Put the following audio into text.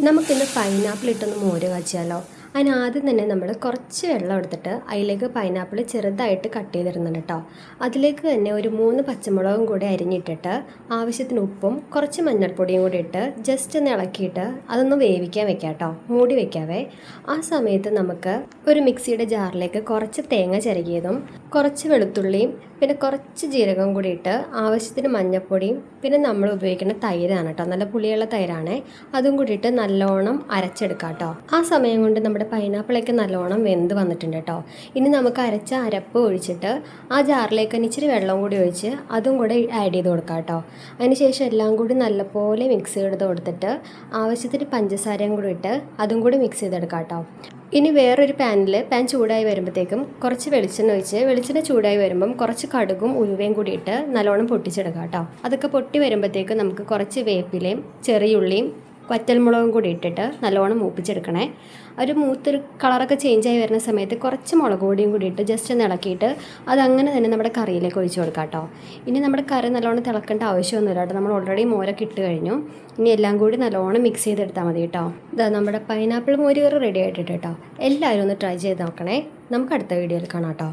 നമുക്കിന്ന് പൈനാപ്പിൾ ഇട്ടൊന്ന് മോര് കാച്ചിയാലോ. അതിനാദ്യം തന്നെ നമ്മൾ കുറച്ച് വെള്ളം എടുത്തിട്ട് അതിലേക്ക് പൈനാപ്പിൾ ചെറുതായിട്ട് കട്ട് ചെയ്തിടുന്നുണ്ട് കേട്ടോ. അതിലേക്ക് തന്നെ ഒരു 3 പച്ചമുളകും കൂടി അരിഞ്ഞിട്ടിട്ട് ആവശ്യത്തിന് ഉപ്പും കുറച്ച് മഞ്ഞൾപ്പൊടിയും കൂടി ഇട്ട് ജസ്റ്റ് ഒന്ന് ഇളക്കിയിട്ട് അതൊന്ന് വേവിക്കാൻ വെക്കാം കേട്ടോ, മൂടി വെക്കാവേ. ആ സമയത്ത് നമുക്ക് ഒരു മിക്സിയുടെ ജാറിലേക്ക് കുറച്ച് തേങ്ങ ചിരകിയതും കുറച്ച് വെളുത്തുള്ളിയും പിന്നെ കുറച്ച് ജീരകം കൂടി ഇട്ട് ആവശ്യത്തിന് മഞ്ഞൾപ്പൊടിയും പിന്നെ നമ്മൾ ഉപയോഗിക്കുന്ന തൈരാണ് കേട്ടോ, നല്ല പുളിയുള്ള തൈരാണ്, അതും കൂടി ഇട്ട് നല്ലോണം അരച്ചെടുക്കാം കേട്ടോ. ആ സമയം കൊണ്ട് നമ്മുടെ പൈനാപ്പിളൊക്കെ നല്ലോണം വെന്ത് വന്നിട്ടുണ്ട് കേട്ടോ. ഇനി നമുക്ക് അരച്ച അരപ്പ് ഒഴിച്ചിട്ട് ആ ജാറിലേക്ക് തന്നെ ഇച്ചിരി വെള്ളം കൂടി ഒഴിച്ച് അതും കൂടെ ആഡ് ചെയ്ത് കൊടുക്കാം കേട്ടോ. അതിനുശേഷം എല്ലാം കൂടി നല്ലപോലെ മിക്സ് ചെയ്ത് കൊടുത്തിട്ട് ആവശ്യത്തിന് പഞ്ചസാരയും കൂടി ഇട്ട് അതും കൂടി മിക്സ് ചെയ്തെടുക്കാം കേട്ടോ. ഇനി വേറൊരു പാൻ ചൂടായി വരുമ്പോഴത്തേക്കും കുറച്ച് വെളിച്ചെണ്ണ ഒഴിച്ച് വെളിച്ചെണ്ണ ചൂടായി വരുമ്പം കുറച്ച് കടുകും ഉലുവയും കൂടി ഇട്ട് നല്ലോണം പൊട്ടിച്ചെടുക്കാം കേട്ടോ. അതൊക്കെ പൊട്ടി വരുമ്പോഴത്തേക്കും നമുക്ക് കുറച്ച് വേപ്പിലയും ചെറിയുള്ളിയും വറ്റൽമുളകും കൂടി ഇട്ടിട്ട് നല്ലോണം മൂപ്പിച്ചെടുക്കണേ. ഒരു മൂത്തൊരു കളറൊക്കെ ചേഞ്ചായി വരുന്ന സമയത്ത് കുറച്ച് മുളക് പൊടിയും കൂടി ഇട്ട് ജസ്റ്റ് ഒന്ന് ഇളക്കിയിട്ട് അതങ്ങനെ തന്നെ നമ്മുടെ കറിയിലേക്ക് ഒഴിച്ച് കൊടുക്കാം കേട്ടോ. ഇനി നമ്മുടെ കറി നല്ലോണം തിളക്കേണ്ട ആവശ്യമൊന്നുമില്ല കേട്ടോ, നമ്മൾ ഓൾറെഡി മോരൊക്കെ ഇട്ട് കഴിഞ്ഞു. ഇനി എല്ലാം കൂടി നല്ലോണം മിക്സ് ചെയ്തെടുത്താൽ മതി കേട്ടോ. ഇതാ നമ്മുടെ പൈനാപ്പിൾ മോര് കറി റെഡി ആയിട്ടുണ്ട് കേട്ടോ. എല്ലാവരും ഒന്ന് ട്രൈ ചെയ്ത് നോക്കണേ. നമുക്ക് അടുത്ത വീഡിയോയിൽ കാണാം കേട്ടോ.